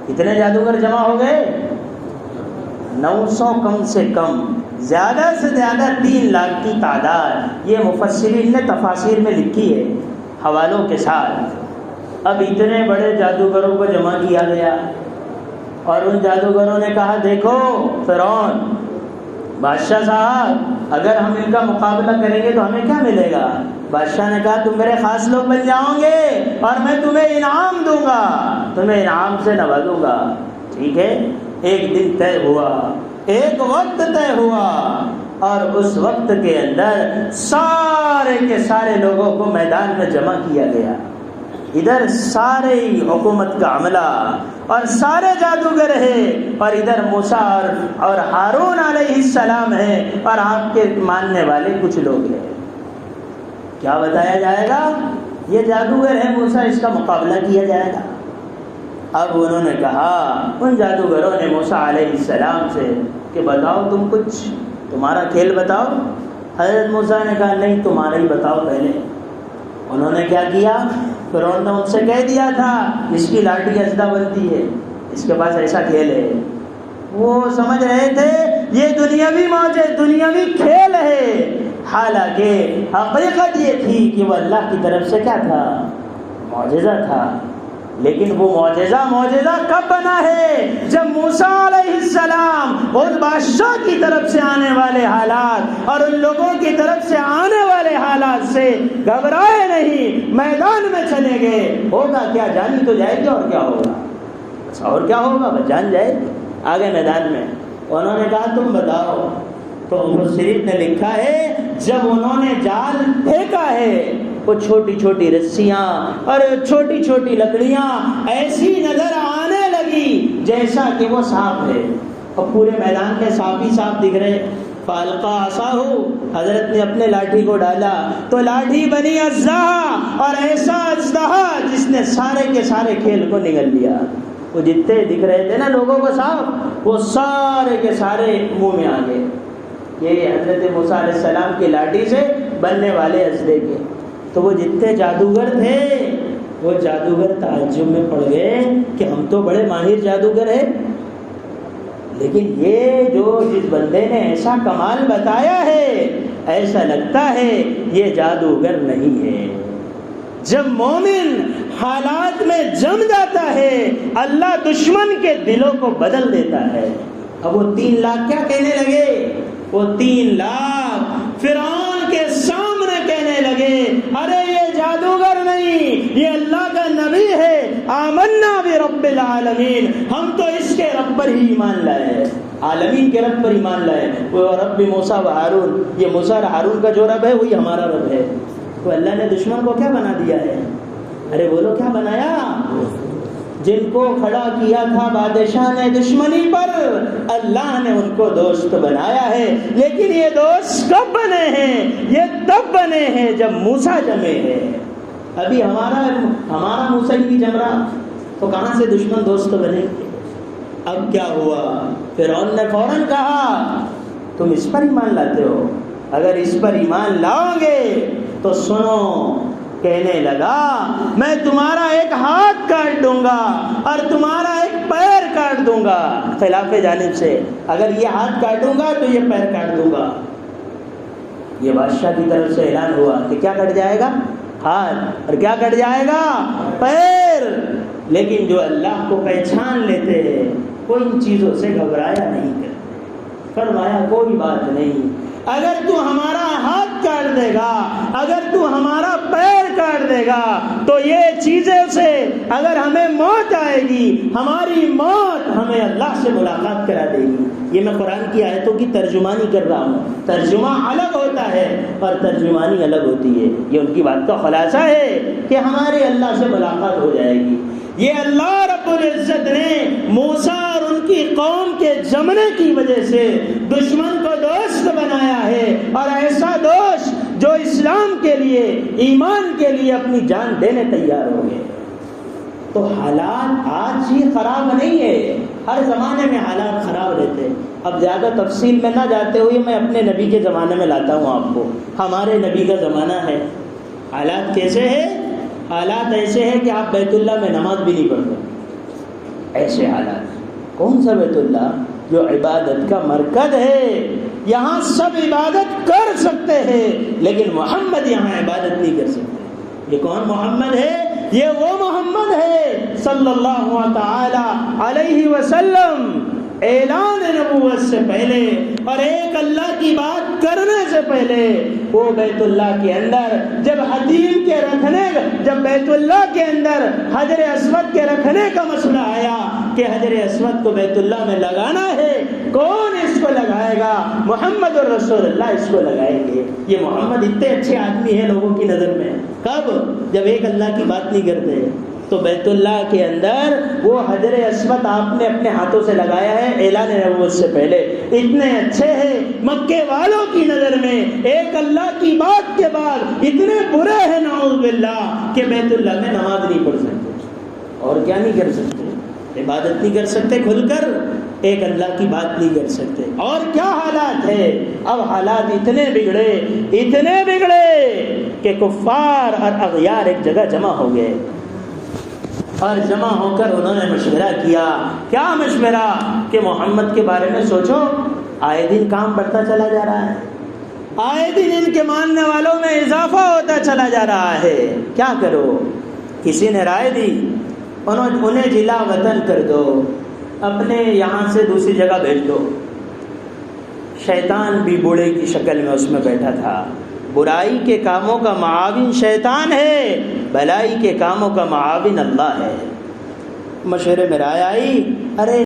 کتنے جادوگر جمع ہو گئے؟ 900 کم سے کم، زیادہ سے زیادہ 3 لاکھ کی تعداد، یہ مفسرین نے تفاسیر میں لکھی ہے حوالوں کے ساتھ۔ اب اتنے بڑے جادوگروں کو جمع کیا گیا اور ان جادوگروں نے کہا دیکھو فرعون بادشاہ صاحب، اگر ہم ان کا مقابلہ کریں گے تو ہمیں کیا ملے گا؟ بادشاہ نے کہا تم میرے خاص لوگ بن جاؤ گے اور میں تمہیں انعام دوں گا، تمہیں انعام سے نوازوں گا۔ ٹھیک ہے، ایک دن طے ہوا، ایک وقت طے ہوا، اور اس وقت کے اندر سارے کے سارے لوگوں کو میدان میں جمع کیا گیا۔ ادھر سارے حکومت کا عملہ اور سارے جادوگر ہیں، اور ادھر موسیٰ اور ہارون علیہ السلام ہیں، اور آپ کے ماننے والے کچھ لوگ ہیں۔ کیا بتایا جائے گا؟ یہ جادوگر ہے موسیٰ، اس کا مقابلہ کیا جائے گا۔ اب انہوں نے کہا، ان جادوگروں نے موسیٰ علیہ السلام سے کہ بتاؤ تم کچھ، تمہارا کھیل بتاؤ۔ حضرت موسیٰ نے کہا نہیں تمہارا ہی بتاؤ پہلے۔ انہوں نے کیا کیا؟ فرعون نے ان سے کہہ دیا تھا اس کی لاٹھی اژدھا بنتی ہے، اس کے پاس ایسا کھیل ہے۔ وہ سمجھ رہے تھے یہ دنیاوی موج ہے، دنیاوی کھیل ہے، حالانکہ حقیقت یہ تھی کہ وہ اللہ کی طرف سے کیا تھا؟ معجزہ تھا۔ لیکن وہ معجزہ کب بنا ہے؟ جب موسیٰ علیہ السلام اس بادشاہ کی طرف سے آنے والے حالات اور ان لوگوں کی طرف سے آنے والے حالات سے گھبرائے نہیں، میدان میں چلے گئے۔ ہوگا کیا؟ جانی تو جائے گی، اور کیا ہوگا؟ اچھا اور کیا ہوگا؟ بس جان جائے گی۔ آگے میدان میں انہوں نے کہا تم بتاؤ، تو مفسرین نے لکھا ہے جب انہوں نے جال پھینکا ہے وہ چھوٹی چھوٹی رسیاں اور چھوٹی چھوٹی لکڑیاں ایسی نظر آنے لگی جیسا کہ وہ سانپ ہے، اور پورے میدان میں سانپ ہی سانپ دکھ رہے۔ فالقا عصاہو، حضرت نے اپنے لاٹھی کو ڈالا تو لاٹھی بنی اژدہا، اور ایسا اژدہا جس نے سارے کے سارے کھیل کو نگل لیا۔ وہ جتنے دکھ رہے تھے نا لوگوں کو سانپ، وہ سارے کے سارے منہ میں آ گئے۔ یہ حضرت موسیٰ علیہ السلام کی لاٹھی سے بننے والے اژدھے کے۔ تو وہ جتنے جادوگر تھے وہ جادوگر تعجب میں پڑ گئے کہ ہم تو بڑے ماہر جادوگر ہیں، لیکن یہ جو جس بندے نے ایسا کمال بتایا ہے ایسا لگتا ہے یہ جادوگر نہیں ہے۔ جب مومن حالات میں جم جاتا ہے اللہ دشمن کے دلوں کو بدل دیتا ہے۔ اب وہ 3 لاکھ کیا کہنے لگے؟ وہ 3 لاکھ فرعون کے سامنے کہنے لگے ارے یہ جادوگر نہیں، یہ اللہ کا نبی ہے، آمنا برب العالمین، ہم تو اس کے رب پر ہی ایمان لائے، عالمین کے رب پر ایمان لائے، وہ رب موسیٰ و ہارون، یہ موسیٰ اور ہارون کا جو رب ہے وہی ہمارا رب ہے۔ تو اللہ نے دشمن کو کیا بنا دیا ہے؟ ارے بولو کیا بنایا؟ جن کو کھڑا کیا تھا بادشاہ نے دشمنی پر، اللہ نے ان کو دوست بنایا ہے۔ لیکن یہ دوست کب بنے ہیں؟ یہ تب بنے ہیں جب موسیٰ جمے ہیں۔ ابھی ہمارا موسیٰ ہی نہیں جم رہا تو کہاں سے دشمن دوست بنے گے؟ اب کیا ہوا؟ فرعون نے فوراً کہا تم اس پر ایمان لاتے ہو؟ اگر اس پر ایمان لاؤ گے تو سنو، کہنے لگا میں تمہارا ایک ہاتھ کاٹ دوں گا اور تمہارا ایک پیر کاٹ دوں گا خلاف جانب سے، اگر یہ ہاتھ کاٹوں گا تو یہ پیر کاٹ دوں گا۔ یہ بادشاہ کی طرف سے اعلان ہوا کہ کیا کٹ جائے گا؟ ہاتھ، اور کیا کٹ جائے گا؟ پیر۔ لیکن جو اللہ کو پہچان لیتے ہیں وہ ان چیزوں سے گھبرایا نہیں کرتے، فرمایا کوئی بات نہیں، اگر تو ہمارا ہاتھ کاٹ دے گا، اگر تو ہمارا پیر کاٹ دے گا تو یہ چیزیں سے اگر ہمیں موت آئے گی، ہماری موت ہمیں اللہ سے ملاقات کرا دے گی۔ یہ میں قرآن کی آیتوں کی ترجمانی کر رہا ہوں، ترجمہ الگ ہوتا ہے اور ترجمانی الگ ہوتی ہے۔ یہ ان کی بات کا خلاصہ ہے کہ ہمارے اللہ سے ملاقات ہو جائے گی۔ یہ اللہ رب العزت نے موسیٰ اور ان کی قوم کے جمنے کی وجہ سے دشمن کو دوست بنایا ہے، اور ایسا دوست جو اسلام کے لیے، ایمان کے لیے اپنی جان دینے تیار ہو گئے۔ تو حالات آج ہی خراب نہیں ہے، ہر زمانے میں حالات خراب رہتے۔ اب زیادہ تفصیل میں نہ جاتے ہوئے میں اپنے نبی کے زمانے میں لاتا ہوں آپ کو۔ ہمارے نبی کا زمانہ ہے، حالات کیسے ہیں؟ حالات ایسے ہیں کہ آپ بیت اللہ میں نماز بھی نہیں پڑھتے، ایسے حالات. کون سا بیت اللہ؟ جو عبادت کا مرکز ہے. یہاں سب عبادت کر سکتے ہیں لیکن محمد یہاں عبادت نہیں کر سکتے. یہ کون محمد ہے؟ یہ وہ محمد ہے صلی اللہ تعالی علیہ وسلم. اعلان نبوت سے پہلے اور ایک اللہ کی بات کرنے سے پہلے وہ بیت اللہ کے اندر جب حتیم کے رکھنے جب بیت اللہ کے اندر حجر اسود کے رکھنے کا مسئلہ آیا کہ حجر اسود کو بیت اللہ میں لگانا ہے، کون اس کو لگائے گا؟ محمد الرسول اللہ اس کو لگائیں گے. یہ محمد اتنے اچھے آدمی ہیں لوگوں کی نظر میں. کب؟ جب ایک اللہ کی بات نہیں کرتے. تو بیت اللہ کے اندر وہ حجر اسود آپ نے اپنے ہاتھوں سے لگایا ہے اعلان نبوت سے پہلے. اتنے اچھے ہیں مکے والوں کی نظر میں، ایک اللہ کی بات کے بعد اتنے برے ہیں نعوذ باللہ کہ بیت اللہ میں نماز نہیں پڑھ سکتے. اور کیا نہیں کر سکتے؟ عبادت نہیں کر سکتے کھل کر، ایک اللہ کی بات نہیں کر سکتے. اور کیا حالات ہے؟ اب حالات اتنے بگڑے کہ کفار اور اغیار ایک جگہ جمع ہو گئے اور جمع ہو کر انہوں نے مشورہ کیا. کیا مشورہ؟ کہ محمد کے بارے میں سوچو، آئے دن کام بڑھتا چلا جا رہا ہے، آئے دن ان کے ماننے والوں میں اضافہ ہوتا چلا جا رہا ہے. کیا کرو؟ کسی نے رائے دی انہیں جلا وطن کر دو، اپنے یہاں سے دوسری جگہ بھیج دو. شیطان بھی بوڑھے کی شکل میں اس میں بیٹھا تھا. برائی کے کاموں کا معاون شیطان ہے، بھلائی کے کاموں کا معاون اللہ ہے. مشورے میں رائے آئی، ارے